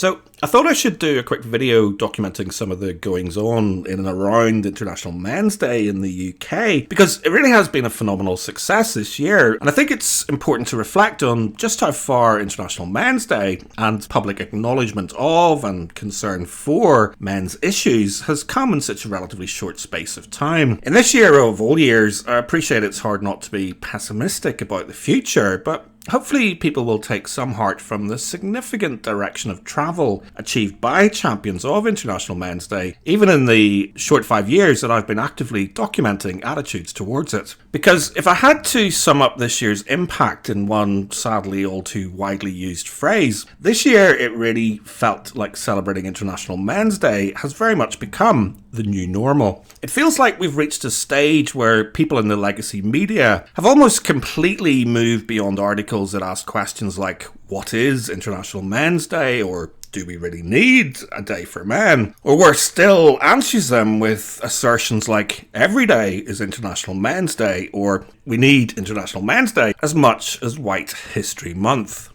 So I thought I should do a quick video documenting some of the goings on in and around International Men's Day in the UK, because it really has been a phenomenal success this year, and I think it's important to reflect on just how far International Men's Day and public acknowledgement of and concern for men's issues has come in such a relatively short space of time. In this year of all years, I appreciate it's hard not to be pessimistic about the future, but hopefully people will take some heart from the significant direction of travel achieved by champions of International Men's Day, even in the short 5 years that I've been actively documenting attitudes towards it. Because if I had to sum up this year's impact in one sadly all too widely used phrase, this year it really felt like celebrating International Men's Day has very much become the new normal. It feels like we've reached a stage where people in the legacy media have almost completely moved beyond articles that ask questions like, what is International Men's Day? Or do we really need a day for men? Or worse still, answers them with assertions like, every day is International Men's Day, or we need International Men's Day as much as White History Month.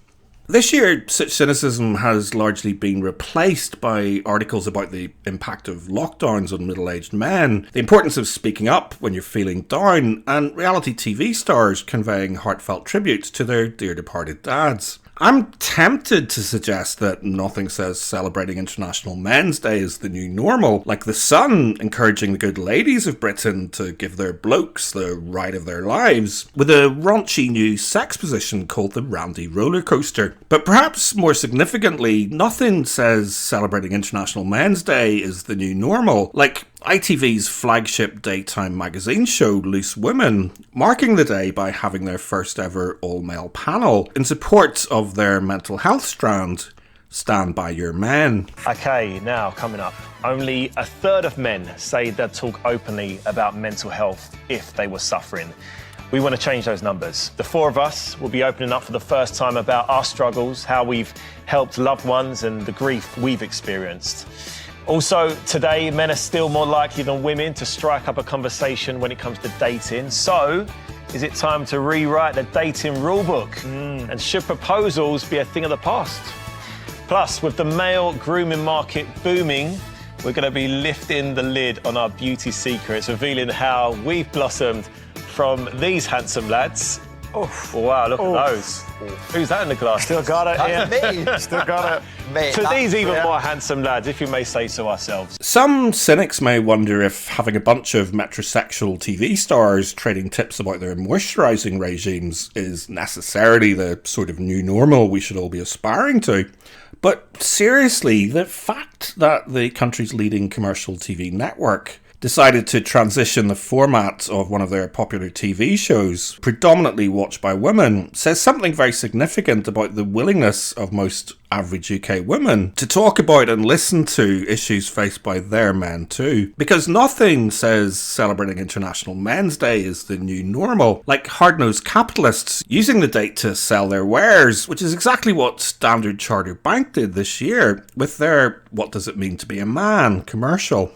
This year, such cynicism has largely been replaced by articles about the impact of lockdowns on middle-aged men, the importance of speaking up when you're feeling down, and reality TV stars conveying heartfelt tributes to their dear departed dads. I'm tempted to suggest that nothing says celebrating International Men's Day is the new normal, like the Sun encouraging the good ladies of Britain to give their blokes the ride of their lives, with a raunchy new sex position called the Randy Roller Coaster. But perhaps more significantly, nothing says celebrating International Men's Day is the new normal, like ITV's flagship daytime magazine show Loose Women, marking the day by having their first ever all-male panel in support of their mental health strand, Stand By Your Men. Okay, now coming up. Only a third of men say they'd talk openly about mental health if they were suffering. We want to change those numbers. The four of us will be opening up for the first time about our struggles, how we've helped loved ones and the grief we've experienced. Also, today, men are still more likely than women to strike up a conversation when it comes to dating. So, is it time to rewrite the dating rulebook? And should proposals be a thing of the past? Plus, with the male grooming market booming, we're going to be lifting the lid on our beauty secrets, revealing how we've blossomed from these handsome lads. Oh, wow, look at those. Who's that in the glass? Still got it, Ian. Me. Still got it. Mate, To these even more handsome lads, if you may say so ourselves. Some cynics may wonder if having a bunch of metrosexual TV stars trading tips about their moisturising regimes is necessarily the sort of new normal we should all be aspiring to. But seriously, the fact that the country's leading commercial TV network decided to transition the format of one of their popular TV shows, predominantly watched by women, says something very significant about the willingness of most average UK women to talk about and listen to issues faced by their men too. Because nothing says celebrating International Men's Day is the new normal, like hard-nosed capitalists using the date to sell their wares, which is exactly what Standard Chartered Bank did this year with their What Does It Mean to Be a Man commercial.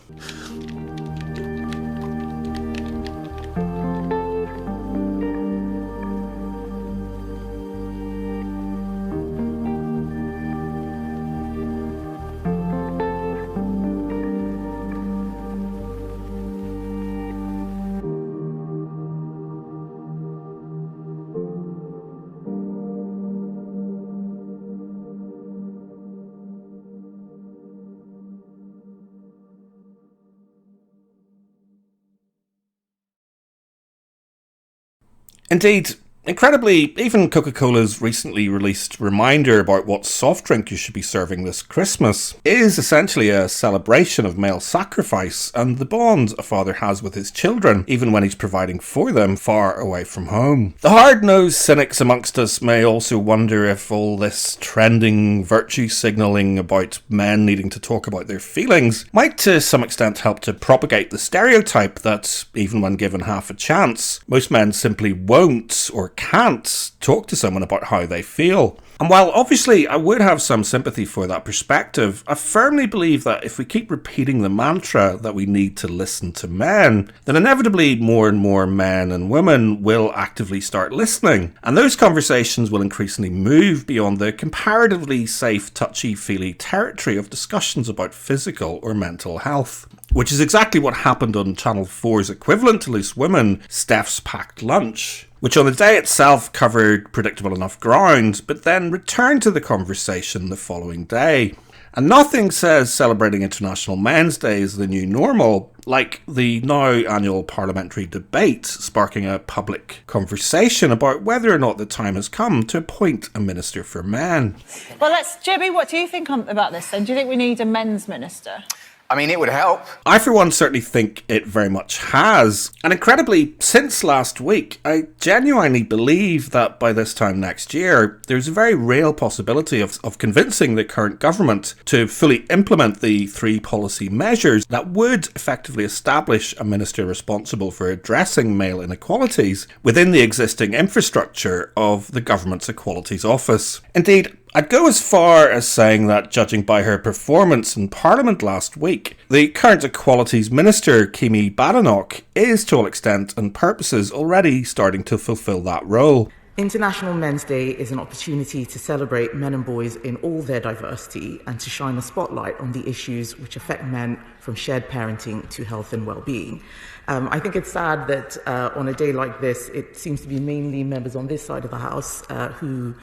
Indeed, incredibly, even Coca-Cola's recently released reminder about what soft drink you should be serving this Christmas is essentially a celebration of male sacrifice and the bond a father has with his children, even when he's providing for them far away from home. The hard-nosed cynics amongst us may also wonder if all this trending virtue signalling about men needing to talk about their feelings might to some extent help to propagate the stereotype that, even when given half a chance, most men simply won't or can't talk to someone about how they feel. And while obviously I would have some sympathy for that perspective, I firmly believe that if we keep repeating the mantra that we need to listen to men, then inevitably more and more men and women will actively start listening. And those conversations will increasingly move beyond the comparatively safe, touchy-feely territory of discussions about physical or mental health. Which is exactly what happened on Channel 4's equivalent to Loose Women, Steph's Packed Lunch, which on the day itself covered predictable enough ground, but then returned to the conversation the following day. And nothing says celebrating International Men's Day is the new normal, like the now annual parliamentary debate sparking a public conversation about whether or not the time has come to appoint a minister for men. Well, Jimmy, what do you think about this then? Do you think we need a men's minister? I mean, it would help. I, for one, certainly think it very much has. And incredibly, since last week, I genuinely believe that by this time next year, there's a very real possibility of convincing the current government to fully implement the 3 policy measures that would effectively establish a minister responsible for addressing male inequalities within the existing infrastructure of the government's Equalities Office. Indeed, I'd go as far as saying that, judging by her performance in Parliament last week, the current Equalities Minister, Kemi Badenoch, is to all extent and purposes already starting to fulfil that role. International Men's Day is an opportunity to celebrate men and boys in all their diversity and to shine a spotlight on the issues which affect men, from shared parenting to health and well-being. I think it's sad that on a day like this, it seems to be mainly members on this side of the House who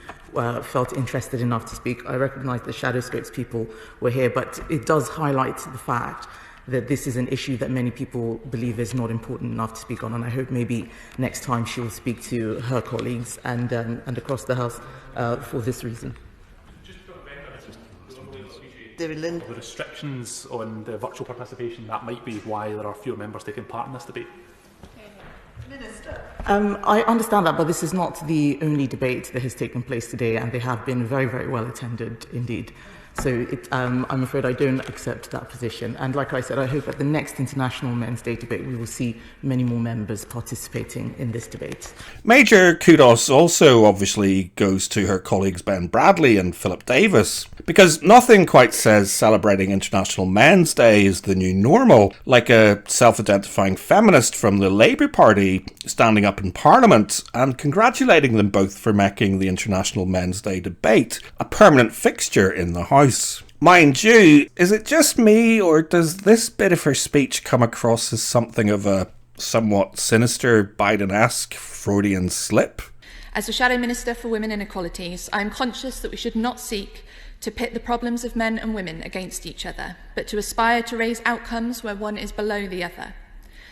felt interested enough to speak. I recognise the Shadowscopes people were here, but it does highlight the fact that this is an issue that many people believe is not important enough to speak on, and I hope maybe next time she will speak to her colleagues and across the House for this reason. David Lind. The restrictions on the virtual participation, that might be why there are fewer members taking part in this debate. Minister. I understand that, but this is not the only debate that has taken place today, and they have been very, very well attended indeed. So I'm afraid I don't accept that position. And like I said, I hope at the next International Men's Day debate we will see many more members participating in this debate. Major kudos also obviously goes to her colleagues Ben Bradley and Philip Davis, because nothing quite says celebrating International Men's Day is the new normal, like a self-identifying feminist from the Labour Party standing up in Parliament and congratulating them both for making the International Men's Day debate a permanent fixture in the House. Mind you, is it just me, or does this bit of her speech come across as something of a somewhat sinister Biden-esque Freudian slip? As the Shadow Minister for Women and Equalities, I am conscious that we should not seek to pit the problems of men and women against each other, but to aspire to raise outcomes where one is below the other.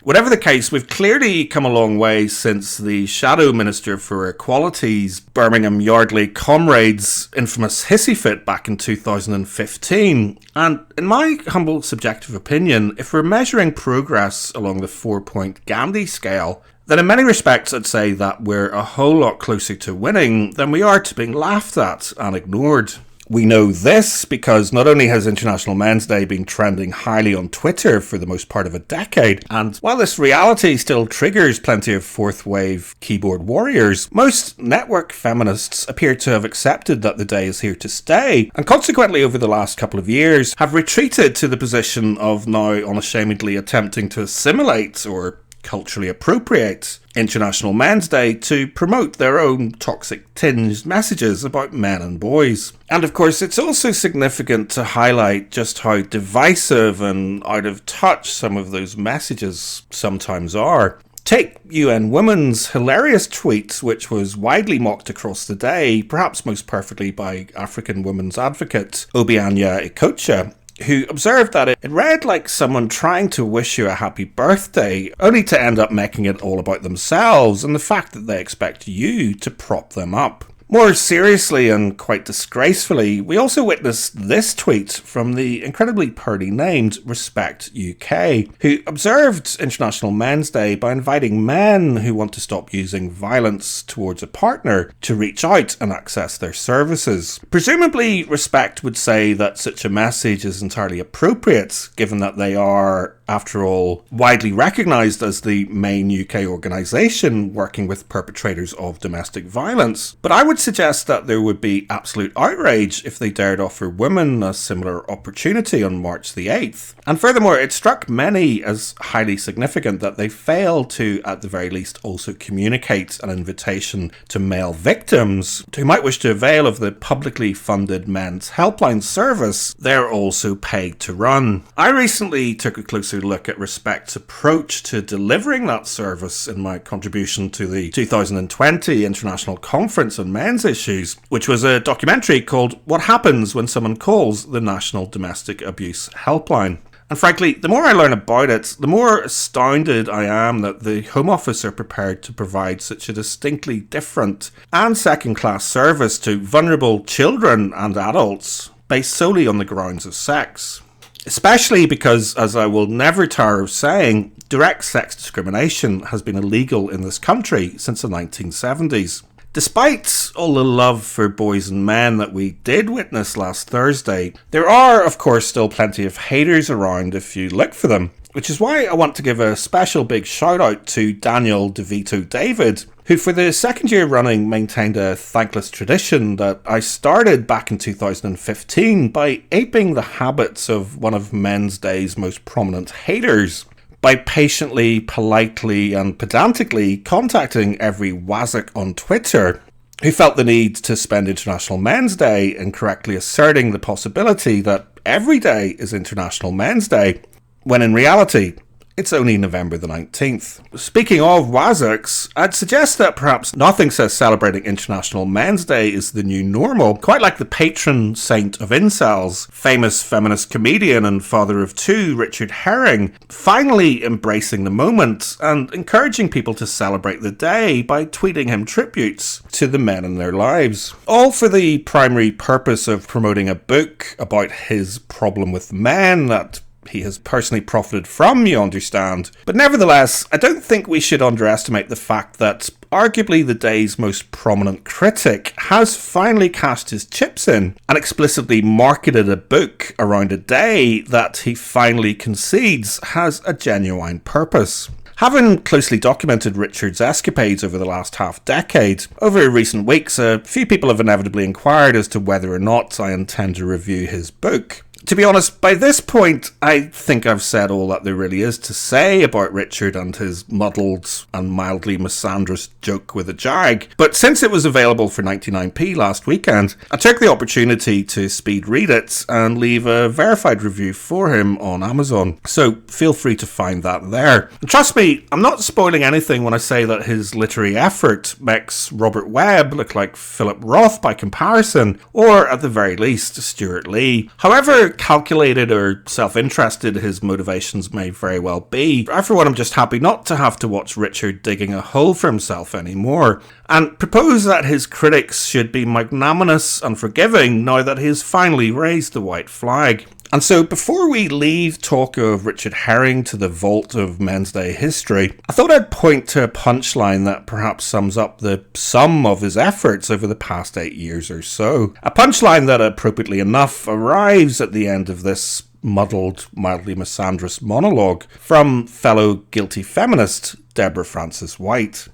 Whatever the case, we've clearly come a long way since the Shadow Minister for Equality's Birmingham Yardley Comrades' infamous hissy fit back in 2015. And in my humble subjective opinion, if we're measuring progress along the 4-point Gandhi scale, then in many respects I'd say that we're a whole lot closer to winning than we are to being laughed at and ignored. We know this because not only has International Men's Day been trending highly on Twitter for the most part of a decade, and while this reality still triggers plenty of fourth wave keyboard warriors, most network feminists appear to have accepted that the day is here to stay, and consequently over the last couple of years have retreated to the position of now unashamedly attempting to assimilate or culturally appropriate International Men's Day to promote their own toxic tinged messages about men and boys. And of course, it's also significant to highlight just how divisive and out of touch some of those messages sometimes are. Take UN Women's hilarious tweet, which was widely mocked across the day, perhaps most perfectly by African women's advocate Obianya Ikocha, who observed that it read like someone trying to wish you a happy birthday, only to end up making it all about themselves and the fact that they expect you to prop them up. More seriously and quite disgracefully, we also witnessed this tweet from the incredibly poorly named Respect UK, who observed International Men's Day by inviting men who want to stop using violence towards a partner to reach out and access their services. Presumably, Respect would say that such a message is entirely appropriate, given that they are, after all, widely recognised as the main UK organisation working with perpetrators of domestic violence. But I would suggest that there would be absolute outrage if they dared offer women a similar opportunity on March the 8th. And furthermore, it struck many as highly significant that they failed to, at the very least, also communicate an invitation to male victims who might wish to avail of the publicly funded men's helpline service they're also paid to run. I recently took a closer look at Respect's approach to delivering that service in my contribution to the 2020 International Conference on Men's Issues, which was a documentary called What Happens When Someone Calls the National Domestic Abuse Helpline. And frankly, the more I learn about it, the more astounded I am that the Home Office are prepared to provide such a distinctly different and second-class service to vulnerable children and adults based solely on the grounds of sex. Especially because, as I will never tire of saying, direct sex discrimination has been illegal in this country since the 1970s. Despite all the love for boys and men that we did witness last Thursday, there are, of course, still plenty of haters around if you look for them, which is why I want to give a special big shout out to Daniel DeVito David, who for the second year running maintained a thankless tradition that I started back in 2015 by aping the habits of one of Men's Day's most prominent haters, by patiently, politely and pedantically contacting every wazzock on Twitter who felt the need to spend International Men's Day incorrectly asserting the possibility that every day is International Men's Day, when in reality, it's only November the 19th. Speaking of wazzocks, I'd suggest that perhaps nothing says celebrating International Men's Day is the new normal, quite like the patron saint of incels, famous feminist comedian and father of two, Richard Herring, finally embracing the moment and encouraging people to celebrate the day by tweeting him tributes to the men in their lives. All for the primary purpose of promoting a book about his problem with men that he has personally profited from, you understand. But nevertheless, I don't think we should underestimate the fact that arguably the day's most prominent critic has finally cashed his chips in and explicitly marketed a book around a day that he finally concedes has a genuine purpose. Having closely documented Richard's escapades over the last half-decade, over recent weeks a few people have inevitably inquired as to whether or not I intend to review his book. To be honest, by this point, I think I've said all that there really is to say about Richard and his muddled and mildly misandrous joke with a jag. But since it was available for 99p last weekend, I took the opportunity to speed read it and leave a verified review for him on Amazon. So feel free to find that there. And trust me, I'm not spoiling anything when I say that his literary effort makes Robert Webb look like Philip Roth by comparison, or at the very least, Stuart Lee. However calculated or self-interested his motivations may very well be, I for one am just happy not to have to watch Richard digging a hole for himself anymore, and propose that his critics should be magnanimous and forgiving now that he has finally raised the white flag. And so before we leave talk of Richard Herring to the vault of Men's Day history, I thought I'd point to a punchline that perhaps sums up the sum of his efforts over the past 8 years or so. A punchline that, appropriately enough, arrives at the end of this muddled, mildly misandrous monologue from fellow guilty feminist Deborah Frances-White.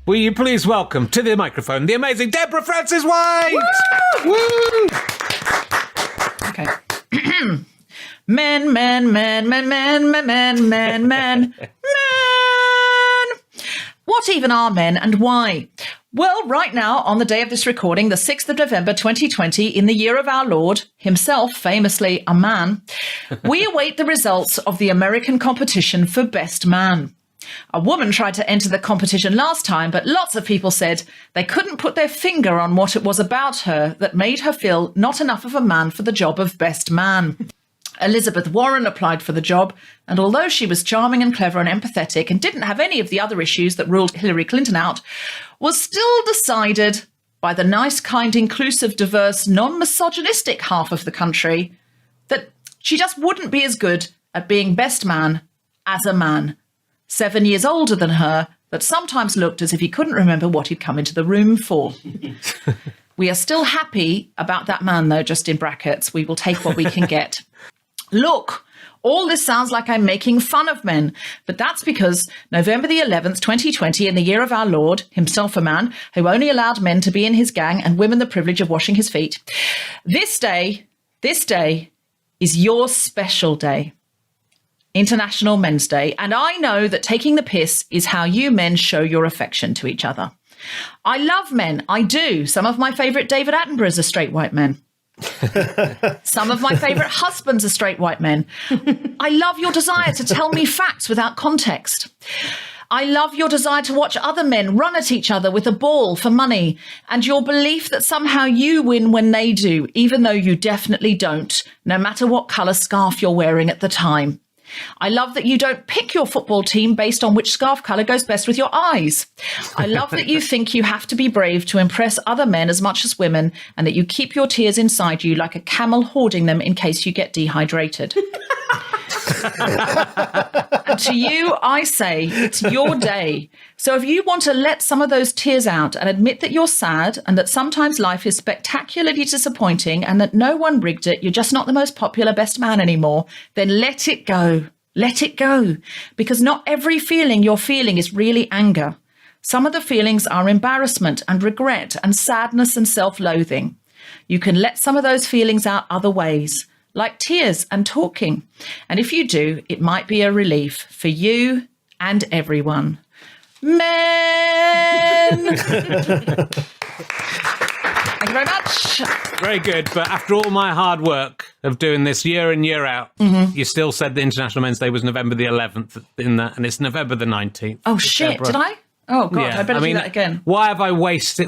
Will you please welcome to the microphone the amazing Deborah Frances-White? Woo! Woo! Okay. Men. What even are men and why? Well, right now, on the day of this recording, the 6th of November 2020, in the year of our Lord, himself famously a man, we await the results of the American competition for Best Man. A woman tried to enter the competition last time, but lots of people said they couldn't put their finger on what it was about her that made her feel not enough of a man for the job of Best Man. Elizabeth Warren applied for the job, and although she was charming and clever and empathetic and didn't have any of the other issues that ruled Hillary Clinton out, was still decided by the nice, kind, inclusive, diverse, non-misogynistic half of the country that she just wouldn't be as good at being Best Man as a man. 7 years older than her, that sometimes looked as if he couldn't remember what he'd come into the room for. We are still happy about that man, though, just in brackets. We will take what we can get. Look, all this sounds like I'm making fun of men, but that's because November the 11th, 2020, in the year of our Lord, himself a man who only allowed men to be in his gang and women the privilege of washing his feet. This day is your special day. International Men's Day. And I know that taking the piss is how you men show your affection to each other. I love men. I do. Some of my favourite David Attenboroughs are straight white men. Some of my favourite husbands are straight white men. I love your desire to tell me facts without context. I love your desire to watch other men run at each other with a ball for money, and your belief that somehow you win when they do, even though you definitely don't, no matter what colour scarf you're wearing at the time. I love that you don't pick your football team based on which scarf colour goes best with your eyes. I love that you think you have to be brave to impress other men as much as women, and that you keep your tears inside you like a camel hoarding them in case you get dehydrated. And to you, I say, it's your day. So if you want to let some of those tears out and admit that you're sad and that sometimes life is spectacularly disappointing and that no one rigged it, you're just not the most popular best man anymore, then let it go. Let it go. Because not every feeling you're feeling is really anger. Some of the feelings are embarrassment and regret and sadness and self-loathing. You can let some of those feelings out other ways, like tears and talking. And if you do, it might be a relief for you and everyone. Men! Thank you very much. Very good. But after all my hard work of doing this year in, year out, you still said the International Men's Day was November the 11th in that, and it's November the 19th. Oh, shit. Deborah. Did I? Oh, God. Yeah. I better do that again. Why have I wasted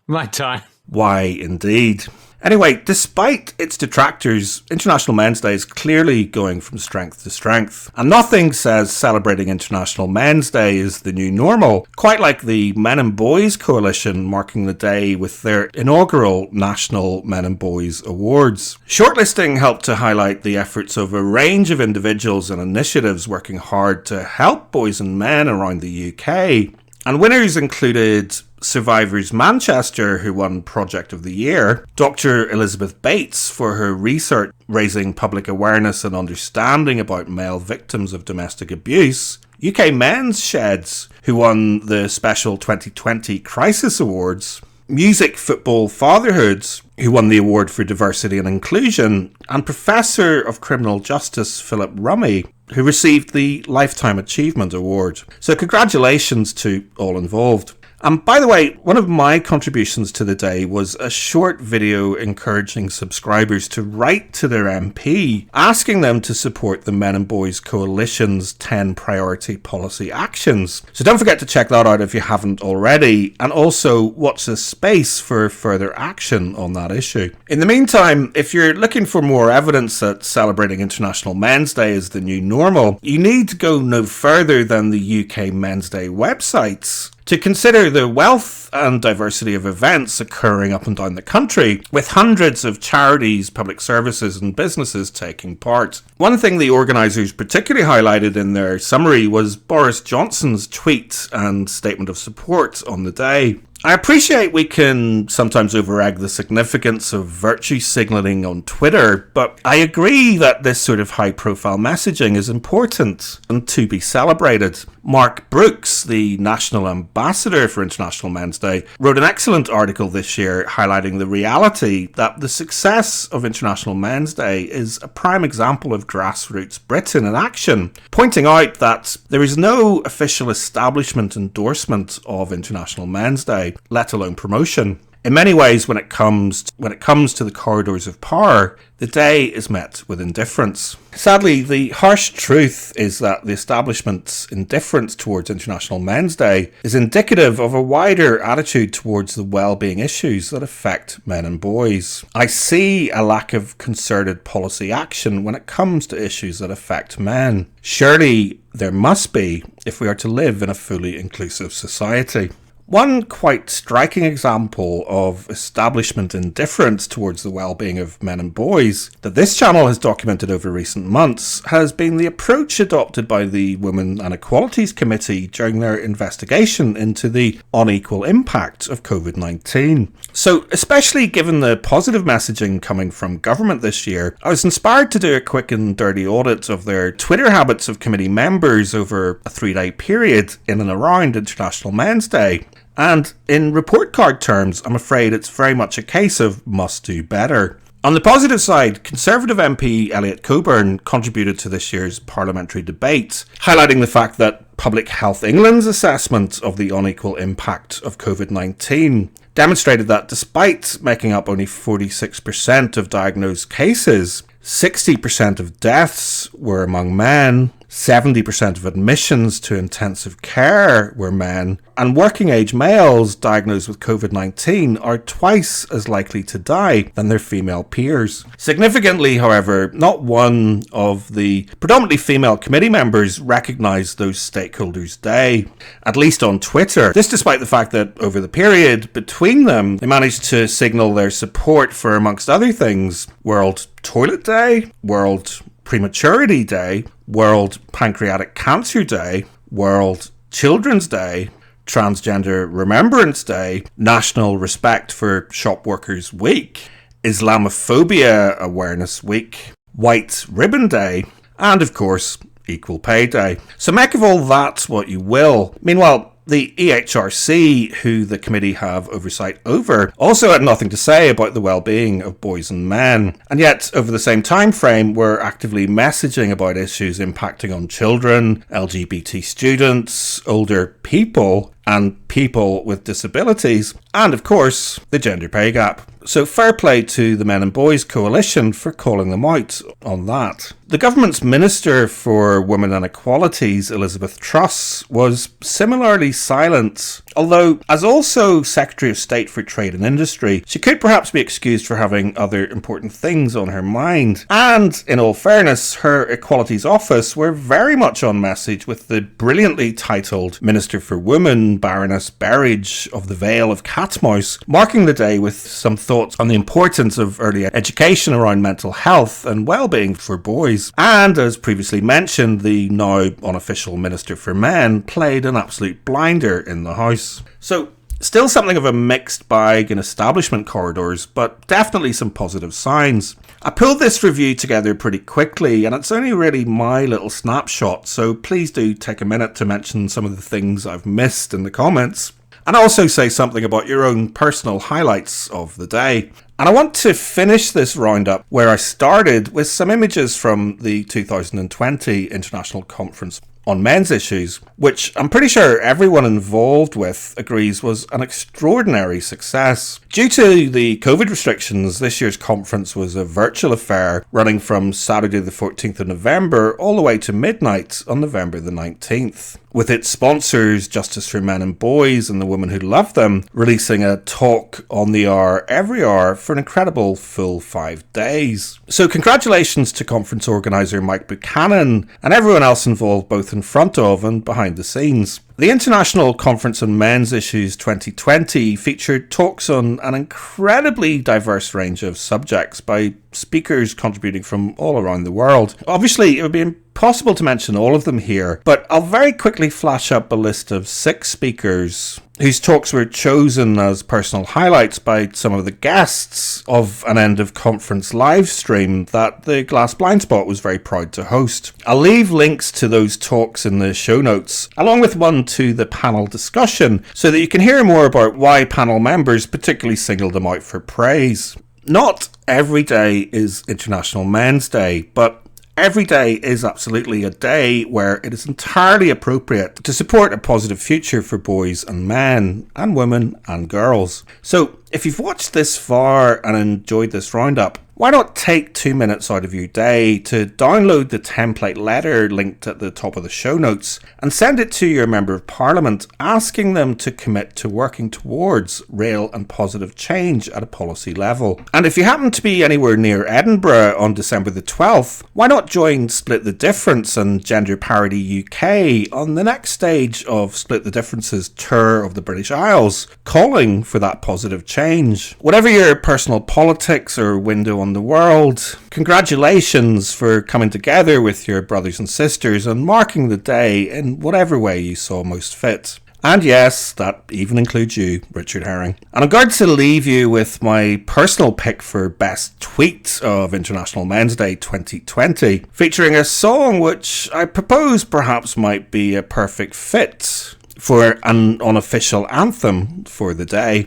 my time? Why, indeed. Anyway, despite its detractors, International Men's Day is clearly going from strength to strength. And nothing says celebrating International Men's Day is the new normal, quite like the Men and Boys Coalition marking the day with their inaugural National Men and Boys Awards. Shortlisting helped to highlight the efforts of a range of individuals and initiatives working hard to help boys and men around the UK. And winners included Survivors Manchester, who won Project of the Year, Dr. Elizabeth Bates for her research raising public awareness and understanding about male victims of domestic abuse, UK Men's Sheds, who won the special 2020 Crisis Awards, Music Football Fatherhoods, who won the award for diversity and inclusion, and Professor of Criminal Justice Philip Rummy, who received the Lifetime Achievement Award. So congratulations to all involved. And by the way, one of my contributions to the day was a short video encouraging subscribers to write to their MP, asking them to support the Men and Boys Coalition's 10 priority policy actions. So don't forget to check that out if you haven't already, and also watch this space for further action on that issue. In the meantime, if you're looking for more evidence that celebrating International Men's Day is the new normal, you need to go no further than the UK Men's Day websites to consider the wealth and diversity of events occurring up and down the country, with hundreds of charities, public services and businesses taking part. One thing the organisers particularly highlighted in their summary was Boris Johnson's tweet and statement of support on the day. I appreciate we can sometimes over-egg the significance of virtue signalling on Twitter, but I agree that this sort of high-profile messaging is important and to be celebrated. Mark Brooks, the National Ambassador for International Men's Day, wrote an excellent article this year highlighting the reality that the success of International Men's Day is a prime example of grassroots Britain in action, pointing out that there is no official establishment endorsement of International Men's Day, let alone promotion. In many ways, when it comes to the corridors of power, the day is met with indifference. Sadly, the harsh truth is that the establishment's indifference towards International Men's Day is indicative of a wider attitude towards the well-being issues that affect men and boys. I see a lack of concerted policy action when it comes to issues that affect men. Surely there must be, if we are to live in a fully inclusive society. One quite striking example of establishment indifference towards the well-being of men and boys that this channel has documented over recent months has been the approach adopted by the Women and Equalities Committee during their investigation into the unequal impact of COVID-19. So, especially given the positive messaging coming from government this year, I was inspired to do a quick and dirty audit of their Twitter habits of committee members over a 3-day period in and around International Men's Day. And in report card terms, I'm afraid it's very much a case of must do better. On the positive side, Conservative MP Elliot Coburn contributed to this year's parliamentary debate, highlighting the fact that Public Health England's assessment of the unequal impact of COVID-19 demonstrated that despite making up only 46% of diagnosed cases, 60% of deaths were among men, 70% of admissions to intensive care were men, and working age males diagnosed with COVID-19 are twice as likely to die than their female peers. Significantly, however, not one of the predominantly female committee members recognised those stakeholders' day, at least on Twitter. This despite the fact that over the period between them, they managed to signal their support for, amongst other things, World Toilet Day, World Prematurity Day, World Pancreatic Cancer Day, World Children's Day, Transgender Remembrance Day, National Respect for Shop Workers Week, Islamophobia Awareness Week, White Ribbon Day, and of course, Equal Pay Day. So make of all that what you will. Meanwhile, the EHRC, who the committee have oversight over, also had nothing to say about the well-being of boys and men. And yet, over the same time frame, were actively messaging about issues impacting on children, LGBT students, older people, and people with disabilities, and of course, the gender pay gap. So fair play to the Men and Boys Coalition for calling them out on that. The government's Minister for Women and Equalities, Elizabeth Truss, was similarly silent, although as also Secretary of State for Trade and Industry, she could perhaps be excused for having other important things on her mind. And, in all fairness, her Equalities Office were very much on message with the brilliantly titled Minister for Women, Baroness Berridge of the Vale of Catmouse, marking the day with some thoughts on the importance of early education around mental health and well-being for boys. And as previously mentioned, the now unofficial Minister for Men played an absolute blinder in the House. So, still something of a mixed bag in establishment corridors, but definitely some positive signs. I pulled this review together pretty quickly, and it's only really my little snapshot, so please do take a minute to mention some of the things I've missed in the comments, and also say something about your own personal highlights of the day. And I want to finish this roundup where I started with some images from the 2020 International Conference on Men's Issues, which I'm pretty sure everyone involved with agrees was an extraordinary success. Due to the COVID restrictions, this year's conference was a virtual affair running from Saturday the 14th of November all the way to midnight on November the 19th. With its sponsors, Justice for Men and Boys and the Women Who Love Them, releasing a talk on the hour every hour for an incredible full 5 days. So congratulations to conference organiser Mike Buchanan and everyone else involved both in front of and behind the scenes. The International Conference on Men's Issues 2020 featured talks on an incredibly diverse range of subjects by speakers contributing from all around the world. Obviously, it would be impossible to mention all of them here, but I'll very quickly flash up a list of 6 speakers whose talks were chosen as personal highlights by some of the guests of an end of conference live stream that the Glass Blind Spot was very proud to host. I'll leave links to those talks in the show notes, along with one to the panel discussion, so that you can hear more about why panel members particularly singled them out for praise. Not every day is International Men's Day, but every day is absolutely a day where it is entirely appropriate to support a positive future for boys and men, and women and girls. So, if you've watched this far and enjoyed this roundup, why not take 2 minutes out of your day to download the template letter linked at the top of the show notes and send it to your Member of Parliament, asking them to commit to working towards real and positive change at a policy level. And if you happen to be anywhere near Edinburgh on December the 12th, why not join Split the Difference and Gender Parity UK on the next stage of Split the Difference's tour of the British Isles, calling for that positive change. Whatever your personal politics or window on the world, congratulations for coming together with your brothers and sisters and marking the day in whatever way you saw most fit. And yes, that even includes you, Richard Herring. And I'm going to leave you with my personal pick for best tweet of International Men's Day 2020, featuring a song which I propose perhaps might be a perfect fit for an unofficial anthem for the day.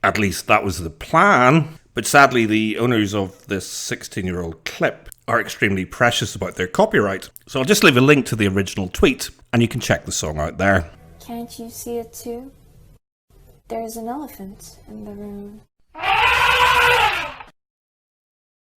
At least that was the plan, but sadly the owners of this 16-year-old clip are extremely precious about their copyright. So I'll just leave a link to the original tweet and you can check the song out there. Can't you see it too? There's an elephant in the room.